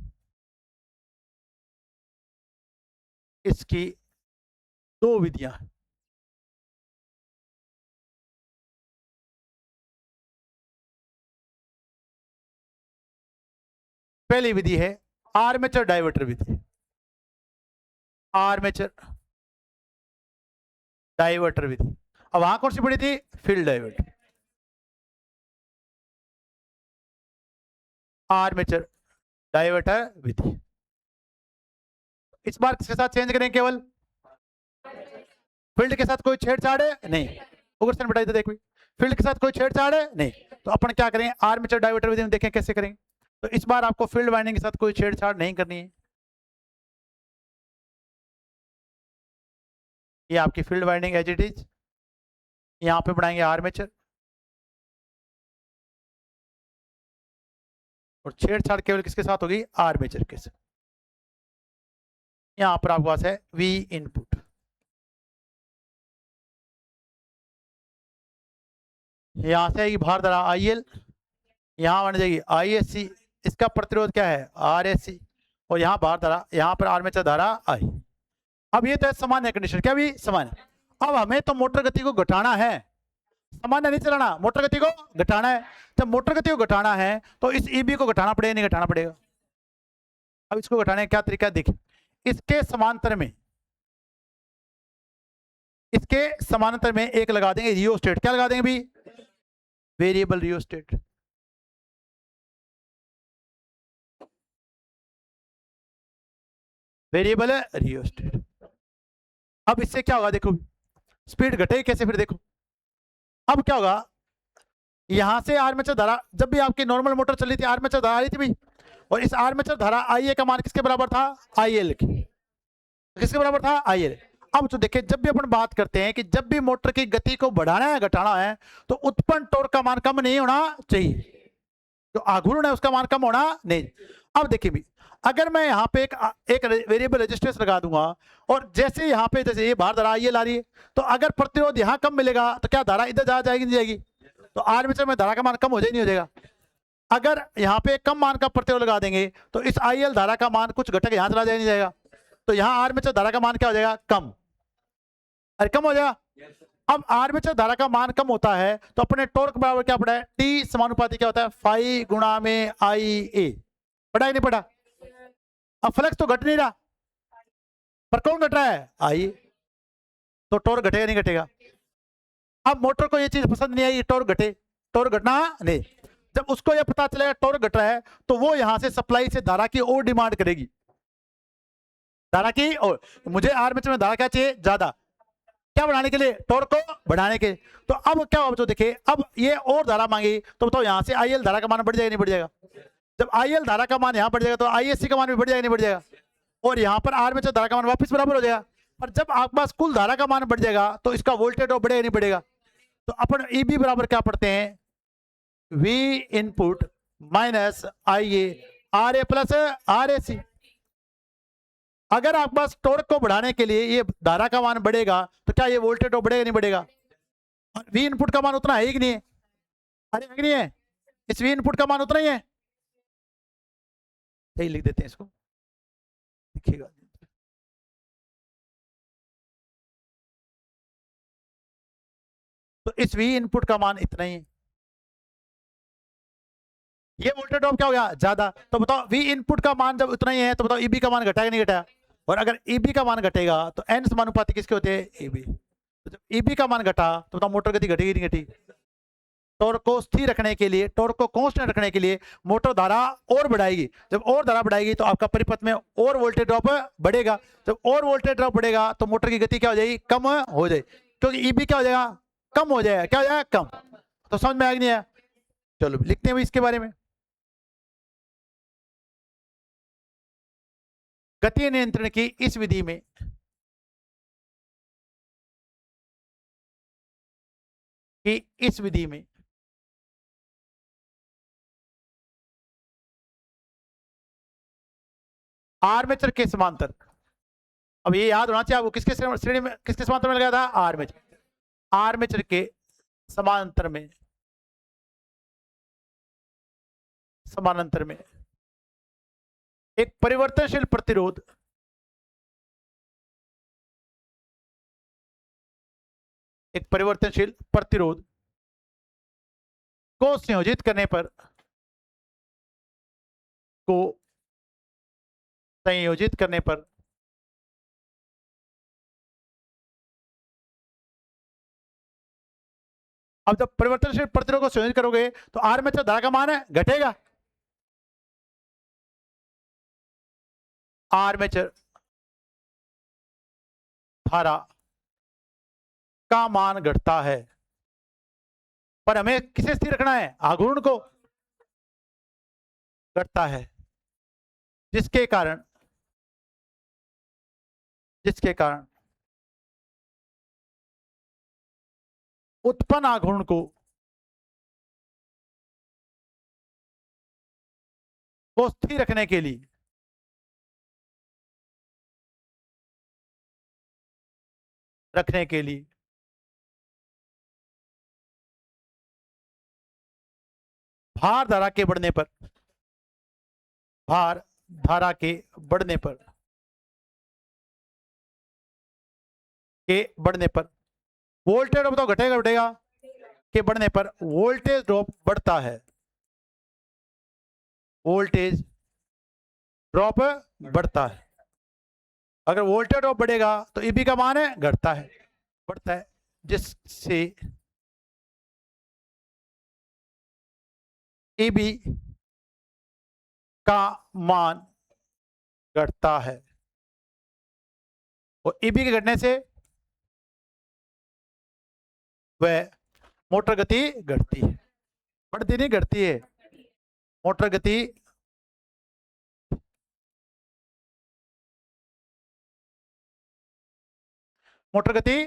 इसकी 2 विधियां। पहली विधि है आर्मेचर डाइवर्टर विधि। आर्मेचर डाइवर्टर विधि। अब वहां कौन सी पड़ी थी? Field diverter. आर्मेचर डाइवर्टर विधि। इस बार किसके साथ चेंज करें? केवल फील्ड के साथ कोई छेड़छाड़ है नहीं। उग्रसेन बताइए तो देखो, फील्ड के साथ कोई छेड़छाड़ है नहीं। तो अपन क्या करें? आर्मेचर डाइवर्टर विधि में देखें कैसे करेंगे। तो इस बार आपको फील्ड वाइंडिंग के साथ कोई छेड़छाड़ नहीं करनी है। ये आपकी field winding as it is. यहां पे बनाएंगे आर्मेचर, और छेड़छाड़ केवल किसके साथ होगी? आर्मेचर के साथ। यहां पर आपके पास है वी इनपुट, यहां से आएगी भार धारा IL, यहां बन जाएगी ISC, इसका प्रतिरोध क्या है? RSC, और यहां भार धारा, यहां पर आर्मेचर धारा I। अब ये तो सामान्य कंडीशन, क्या भी सामान्य। अब हमें तो मोटर गति को घटाना है, सामान्य नहीं चलाना, मोटर गति को घटाना है। जब मोटर गति को घटाना है तो इस EB को घटाना पड़ेगा, नहीं घटाना पड़ेगा? अब इसको घटाने का क्या तरीका देखिए। इसके समानांतर में एक लगा देंगे रियोस्टेट। क्या लगा देंगे भी? Variable rheostat. Variable rheostat. अब इससे क्या होगा? देखो स्पीड घटेगी कैसे फिर देखो। अब क्या होगा? यहां से आर्मेचर धारा, जब भी आपकी नॉर्मल मोटर चल रही थी आर्मेचर धारा आ रही थी भाई, और इस आर्मेचर धारा IA का मान किसके बराबर था? IL की। किसके बराबर था? IL। अब तो देखिए जब भी अपन बात करते हैं कि जब भी मोटर की गति को बढ़ाना है घटाना है तो उत्पन्न टॉर्क का मान कम नहीं होना चाहिए, जो आघूर्ण है उसका मान कम होना नहीं। अब देखिए भी, अगर मैं यहाँ पे एक वेरिएबल रेजिस्टेंस लगा दूंगा, और जैसे यहाँ पे जैसे ये भार धारा IL आ रही है, तो अगर प्रतिरोध यहाँ कम मिलेगा तो क्या धारा इधर जा जाएगी नहीं जाएगी? तो आर्मेचर में धारा का मान कम हो जाए नहीं हो जाएगा? अगर यहाँ पे कम मान का प्रतिरोध लगा देंगे तो इस IL धारा का मान कुछ घटक यहाँ चला जाए नहीं जाएगा? तो यहाँ आर्मेचर धारा का मान क्या हो जाएगा? कम। अरे कम हो जाएगा। अब आर्मेचर धारा का मान कम होता है तो अपने टॉर्क बराबर क्या पड़ा है? T समानुपाती क्या होता है? फाई गुणा में IA। पढ़ा ही नहीं पढ़ा? अब फ्लक्स तो घट नहीं रहा, पर कौन घट रहा है? I। तो टॉर्क घटेगा नहीं घटेगा? अब मोटर को ये चीज पसंद नहीं आई टॉर्क घटे, टॉर्क घटना नहीं। जब उसको यह पता चलेगा टॉर्क घट रहा है तो वो यहां से सप्लाई से धारा की और डिमांड करेगी, धारा की। और मुझे आर्मेचर में धारा क्या चाहिए, ज्यादा, क्या बढ़ाने के लिए, टॉर्क को बढ़ाने के। तो अब क्या होगा तो देखिए, अब ये और धारा मांगी तो बताओ यहां से आईएल धारा का मान बढ़ जाएगा नहीं बढ़ जाएगा। जब आईएल धारा का मान यहां बढ़ जाएगा तो आईएससी का मान भी बढ़ जाएगा नहीं बढ़ जाएगा, और यहां पर आर्मेचर धारा का मान वापस बराबर हो जाएगा। और जब आपके पास कुल धारा का मान बढ़ जाएगा तो इसका वोल्टेज ड्रॉप बढ़ेगा नहीं बढ़ेगा। तो अपन ईबी बराबर क्या पढ़ते हैं, वी इनपुट माइनस आईए R A plus R A सी। अगर आपके पास टॉर्क को बढ़ाने के लिए ये धारा का मान बढ़ेगा तो क्या ये वोल्टेज ड्रॉप बढ़ेगा नहीं बढ़ेगा। वी इनपुट का मान उतना है कि नहीं है, अरे है कि नहीं है, इस वी इनपुट का मान उतना ही है, यही लिख देते हैं इसको, देखिएगा। तो इस वी इनपुट का मान इतना ही है, ये वोल्टेज ड्रॉप क्या हो गया ज्यादा। तो बताओ वी इनपुट का मान जब उतना ही है तो बताओ ईबी का मान घटाएगा नहीं घटाया। और अगर ईबी का मान घटेगा तो एन समानुपाती किसके होते हैं, ईबी। तो जब ईबी का मान घटा तो बताओ मोटर गति घटेगी नहीं घटी। टॉर्क को स्थिर रखने के लिए, टॉर्क को कांस्टेंट रखने के लिए मोटर धारा और बढ़ाएगी। जब और धारा बढ़ाएगी तो आपका परिपथ में और वोल्टेज ड्रॉप बढ़ेगा। जब और वोल्टेज ड्रॉप बढ़ेगा तो मोटर की गति क्या हो जाएगी, कम हो जाएगी, क्योंकि ईबी क्या हो जाएगा, कम हो जाएगा। क्या हो जाएगा, कम। तो समझ में आया नहीं आया, चलो लिखते हैं इसके बारे में। गति नियंत्रण की इस विधि में आर्मेचर के समांतर, अब ये याद होना चाहिए आपको, किसके श्रेणी में, किसके समांतर में लगाया था, आर्मेचर। आर्मेचर के समानांतर में एक परिवर्तनशील प्रतिरोध को संयोजित करने पर अब जब परिवर्तनशील प्रतिरोध को संयोजित करोगे तो आर्मेचर धारा का मान घटेगा, आर्मेचर धारा का मान घटता है। पर हमें किसे स्थिर रखना है, आघूर्ण को, घटता है, जिसके कारण उत्पन्न आघूर्ण को स्थिर रखने के लिए भार धारा के बढ़ने पर वोल्टेज ड्रॉप तो घटेगा के बढ़ने पर वोल्टेज ड्रॉप बढ़ता है, अगर वोल्टेज ड्रॉप बढ़ेगा तो ईबी का मान बढ़ता है, जिससे ईबी का मान घटता है। और ईबी के घटने से वह मोटर गति घटती है, बढ़ती नहीं घटती है, मोटर गति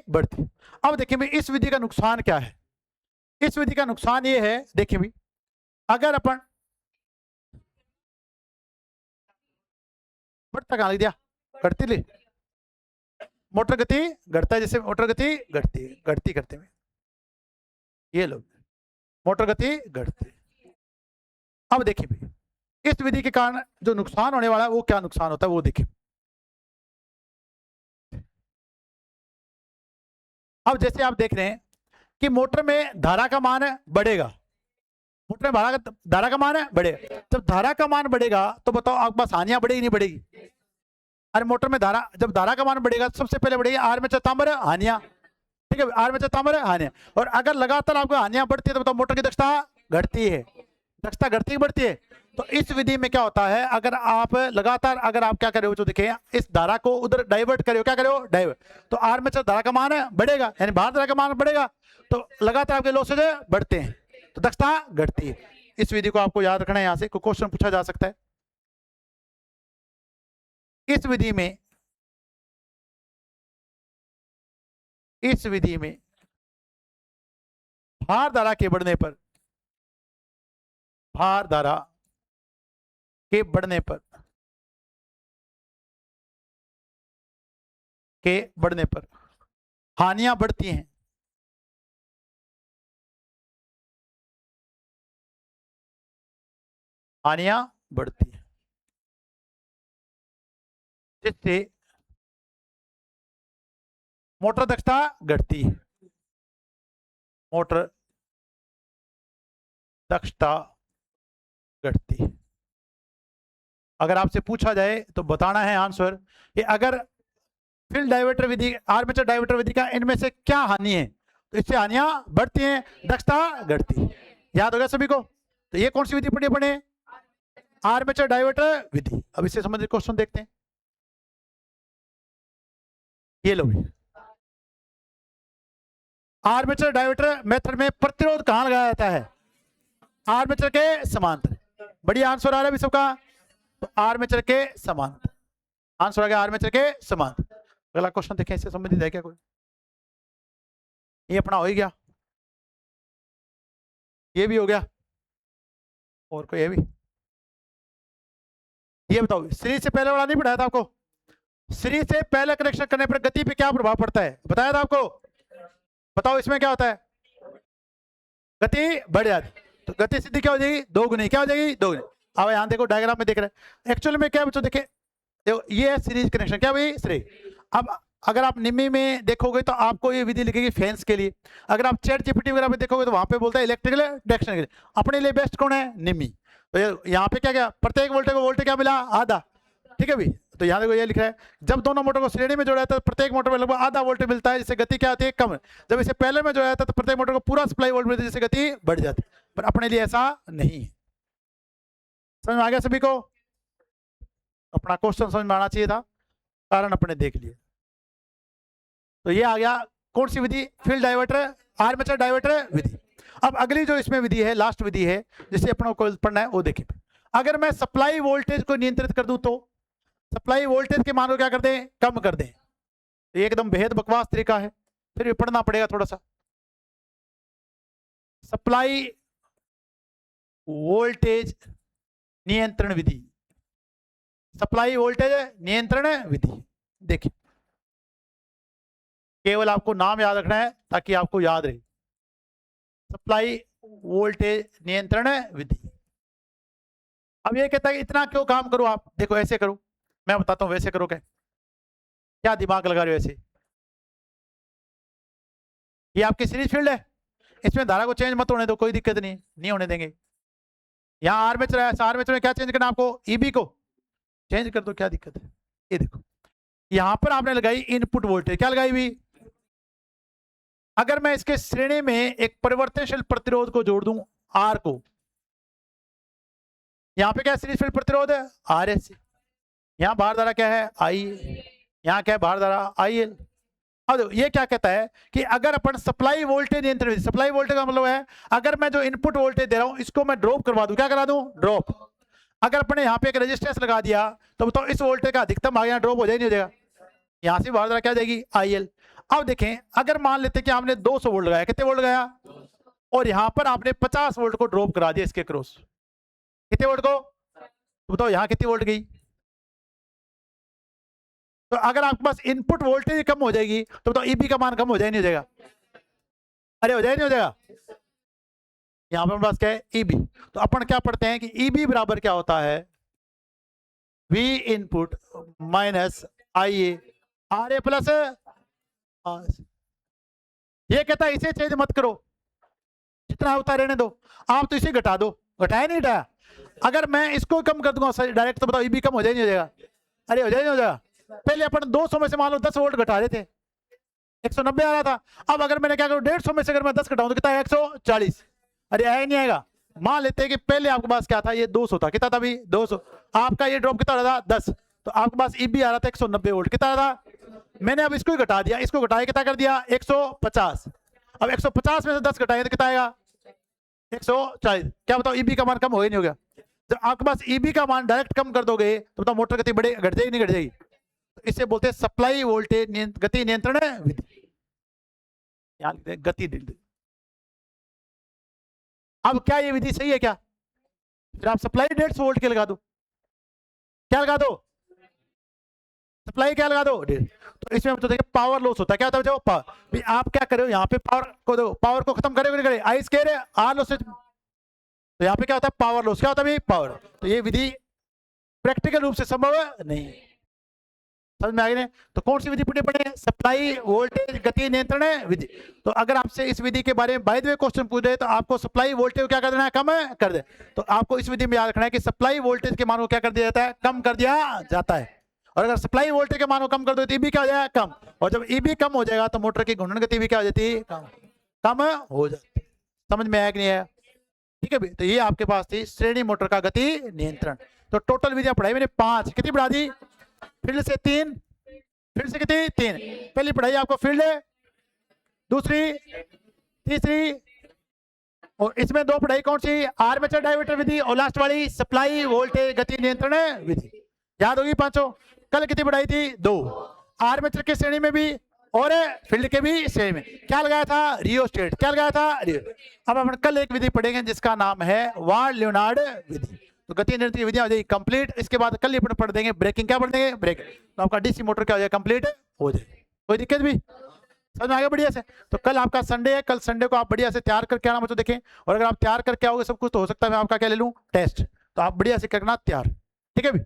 बढ़ती। अब देखिए भाई इस विधि का नुकसान क्या है, इस विधि का नुकसान ये है, देखिए भाई अगर अपन बढ़ता कहां लिख दिया, घटती ले, मोटर गति घटता है, जैसे मोटर गति घटती करते में ये लोग मोटर गति घटती। अब देखिए भाई इस विधि के कारण जो नुकसान होने वाला है वो क्या नुकसान होता है वो देखिए। अब जैसे आप देख रहे हैं कि मोटर में धारा का मान बढ़ेगा, मोटर में धारा का मान बढ़ेगा। जब धारा का मान बढ़ेगा तो बताओ आपके पास हानियां बढ़ेगी नहीं बढ़ेगी। अरे मोटर में जब धारा का मान बढ़ेगा सबसे पहले बढ़ेगी आर्मेचर तांबर हानियां, ठीक है, आर्मेचर तांबर हानियां। और अगर लगातार आपको हानियां बढ़ती है तो बताओ मोटर की दक्षता घटती है, दक्षता घटती बढ़ती है। तो इस विधि में क्या होता है, अगर आप लगातार अगर आप क्या करो, जो देखिए इस धारा को उधर डाइवर्ट करो, क्या करो डाइवर्ट, तो आर्मेचर धारा का मान बढ़ेगा, यानी बाहर धारा का मान बढ़ेगा, तो लगातार आपके लॉसेज बढ़ते हैं, तो दक्षता घटती है। इस विधि को आपको याद रखना है, यहां से कोई क्वेश्चन पूछा जा सकता है। इस विधि में भार धारा के बढ़ने पर, भार धारा के बढ़ने पर हानियां बढ़ती हैं, हानियां बढ़ती हैं, जिससे मोटर दक्षता घटती है, मोटर दक्षता घटती है। अगर आपसे पूछा जाए तो बताना है आंसर कि अगर फील्ड डाइवर्टर विधि, आर्मेचर डाइवर्टर विधि का इनमें से क्या हानि है, तो इससे हानियां बढ़ती हैं, दक्षता घटती है। याद होगा सभी को? तो ये कौन सी विधि पढ़ी अपने? आर्मेचर डाइवर्टर विधि। अब इससे संबंधित क्वेश्चन देखते हैं। ये लो भी, आर्मेचर डाइवर्टर मेथड में प्रतिरोध कहां लगाया जाता है? आर्मेचर के समांतर। बढ़िया आंसर आ रहा है अभी सबका, तो आर्मेचर के समांतर आंसर आ गया, आर्मेचर के समांतर। अगला क्वेश्चन देखें, इससे संबंधित है क्या कोई? ये अपना हो ही गया, ये भी हो गया, और कोई है भी? ये बताओ, सीरीज से पहले वाला नहीं पढ़ाया था आपको? सीरीज से पहले कनेक्शन करने पर गति पे क्या प्रभाव पड़ता है, बताया था आपको? बताओ इसमें क्या होता है? गति बढ़ जाती, तो गति सिद्धि क्या हो जाएगी? दोगुनी। क्या हो जाएगी? दोगुनी। अब यहां देखो डायग्राम में देख रहे हैं, एक्चुअल में क्या बच्चों देखे, ये है सीरीज कनेक्शन। क्या भाई? सीरीज। अब अगर आप निम्मी में देखोगे तो आपको ये विधि लिखेगी फैंस के लिए, अगर आप चैट जीपीटी वगैरह में देखोगे तो वहां पे बोलता है इलेक्ट्रिकल डायरेक्शन के लिए। अपने लिए बेस्ट कौन है? निम्मी। तो यहाँ पे क्या क्या, प्रत्येक वोल्टेज को वोल्टेज क्या मिला? आधा। ठीक है भाई, तो यहाँ देखो ये लिख रहा है, जब दोनों मोटर को श्रेणी में जोड़ा जाता है तो प्रत्येक मोटर में लगभग आधा वोल्टेज मिलता है, जिससे गति क्या आती है? कम। जब इसे पहले में जोड़ा जाता है तो प्रत्येक मोटर को पूरा सप्लाई वोल्ट मिलता है, जिससे गति बढ़ जाती है। पर अपने लिए ऐसा नहीं है। समझ में आ गया सभी को? अपना क्वेश्चन समझ में आना चाहिए था, कारण अपने देख लिए। तो ये आ गया कौन सी विधि? फील्ड डाइवर्टर, आर्मेचर डाइवर्टर विधि। अब अगली जो इसमें विधि है, लास्ट विधि है जिसे अपनों को पढ़ना है, वो देखें। अगर मैं सप्लाई वोल्टेज को नियंत्रित कर दूं तो सप्लाई वोल्टेज के मान को क्या कर दें? कम कर दें। तो ये एकदम बेहद बकवास तरीका है, फिर भी पढ़ना पड़ेगा थोड़ा सा। सप्लाई वोल्टेज नियंत्रण विधि, सप्लाई वोल्टेज नियंत्रण विधि। देखिए, केवल आपको नाम याद रखना है ताकि आपको याद रहे। सप्लाई वोल्टेज नियंत्रण विधि। अब ये कहता है इतना क्यों काम करो आप? देखो ऐसे करो, मैं बताता हूं वैसे करो। क्या दिमाग लगा रहे हो ऐसे? ये आपकी सीरीज फील्ड है, इसमें धारा को चेंज मत होने दो, कोई दिक्कत नहीं होने देंगे। यहाँ आर्मेचर है, आर्मेचर में क्या चेंज करना आपको? ईबी को चेंज कर दो, क्या दिक्कत है? ये देखो, यहां पर आपने लगाई इनपुट वोल्टेज, क्या लगाई हुई? अगर मैं इसके श्रेणी में एक परिवर्तनशील प्रतिरोध को जोड़ दूं, आर को, यहां पे क्या सीरीज फील्ड प्रतिरोध है? R S. यहां बाहर धारा क्या है? आई। यहां क्या है? बाहर धारा आई एल। अब ये क्या कहता है कि अगर अपन सप्लाई वोल्टेज नियंत्रण, सप्लाई वोल्टेज का मतलब है अगर मैं जो इनपुट वोल्टेज दे रहा हूं इसको मैं ड्रॉप करवा दूं, क्या करा दूं? ड्रॉप। अगर अपने यहाँ पे एक रेजिस्टेंस लगा दिया तो बताओ इस वोल्टेज का अधिकतम भाग यहाँ ड्रॉप हो जाए नहीं हो जाएगा? यहां से बाहर धारा क्या जाएगी? I L. अब देखें, अगर मान लेते कि आपने 200 वोल्ट लगाया, कितने वोल्ट लगाया? और यहां पर आपने 50 वोल्ट को ड्रॉप करा दिया इसके क्रॉस, कितने वोल्ट को? तो बताओ यहां कितनी वोल्ट गई? तो अगर आपके पास इनपुट वोल्टेज कम हो जाएगी तो बताओ ईबी का मान कम हो जाए नहीं हो जाएगा? अरे हो जाए नहीं हो जाएगा? यहां पर पास क्या है? ईबी। तो अपन क्या पढ़ते हैं कि ईबी बराबर क्या होता है? We input minus I A R A plus. ये कहता है इसे चेंज मत करो, जितना होता रहने दो, आप तो इसे घटा दो। घटाया नहीं घटाया? अगर मैं इसको कम कर दूंगा डायरेक्ट, तो बताओ ईबी कम हो जाए नहीं हो जाएगा? अरे हो जाए नहीं हो जाएगा? पहले अपन 200 में से मान लो 10 वोल्ट घटा रहे थे, 190 आ रहा था। अब अगर मैंने क्या करूं, 150 में से अगर मैं 10 घटाऊं तो कितना है? 140। अरे आया नहीं आएगा? मान लेते हैं कि पहले आपके पास क्या था, ये 200 था, कितना था अभी 200, आपका ये ड्रॉप कितना था 10, तो आपके पास ईबी आ रहा था 190 वोल्ट, कितना था, मैंने अब इसको ही घटा दिया, इसको घटाया कितना कर दिया 150, अब 150 में से 10 घटाएंगे तो कितना आएगा 140, क्या बताओ ईबी का मान कम हो ही नहीं हो गया। जब आपके पास ईबी का मान डायरेक्ट कम कर दोगे तो बताओ मोटर गति बढ़े घट जाएगी नहीं घट जाएगी, तो इसे बोलते हैं सप्लाई वोल्टेज गति नियंत्रण विधि, यहाँ लिखते हैं गति। अब क्या ये विधि सही है क्या, फिर आप सप्लाई 150 वोल्ट के लगा दो, क्या लगा दो सप्लाई क्या लगा दो 150, तो इसमें तो देखिए पावर लॉस होता है, क्या होता है बच्चों पावर, आप क्या करो यहाँ पे पावर को दो, पावर को खत्म करे नहीं करे, आई स्क्वायर आर लॉस, तो यहाँ पे क्या होता है पावर लॉस, क्या होता है पावर, तो ये विधि प्रैक्टिकल रूप से संभव नहीं है, समझ में आ गई। तो कौन सी विधि पढ़नी पड़े, सप्लाई वोल्टेज गति नियंत्रण विधि। तो अगर आपसे इस विधि के बारे में बाय द वे क्वेश्चन पूछ रहे तो आपको सप्लाई वोल्टेज क्या कर देना है, कम कर दे, तो आपको इस विधि में याद रखना है कि सप्लाई वोल्टेज के मान को क्या कर दिया जाता है, कम कर दिया जाता है, और अगर सप्लाई वोल्टेज के मान को कम कर दो तो ईबी क्या हो जाएगा कम, और जब ईबी कम हो जाएगा तो मोटर की घूर्णन गति भी क्या हो जाती है कम हो जाती है, समझ में आया कि नहीं आया, ठीक है भाई। तो ये आपके पास थी श्रेणी मोटर का गति नियंत्रण। तो टोटल विधियां पढ़ाई मैंने 5, कितनी पढ़ा दी, फील्ड से 3, फील्ड से कितनी 3, पहली पढ़ाई आपको फील्ड, दूसरी, तीसरी, और इसमें 2 पढ़ाई कौन सी, आर्मेचर डायवर्टर विधि, और लास्ट वाली सप्लाई वोल्टेज गति नियंत्रण विधि, याद होगी पांचों। कल कितनी पढ़ाई थी 2, आर्मेचर की श्रेणी में भी और फील्ड के भी श्रेणी में, क्या लगाया था रियोस्टेट, क्या लगाया था रियो। अब हम कल एक विधि पढ़ेंगे जिसका नाम है वान लियोनार्ड विधि, तो गति नियंत्रण विधियां हो जाएगी कंप्लीट। इसके बाद कल ही पढ़ देंगे ब्रेकिंग, क्या पढ़ देंगे ब्रेक, तो आपका डीसी मोटर क्या हो जाएगा कंप्लीट हो जाएगी, कोई दिक्कत भी, समझ में आ गया बढ़िया से। तो कल आपका संडे है, कल संडे को आप बढ़िया से तैयार करके आना, बच्चों देखें, और अगर आप तैयार करके आओगे सब कुछ तो हो सकता है मैं आपका क्या ले लूं टेस्ट, तो आप बढ़िया से करना तैयार, ठीक है भी।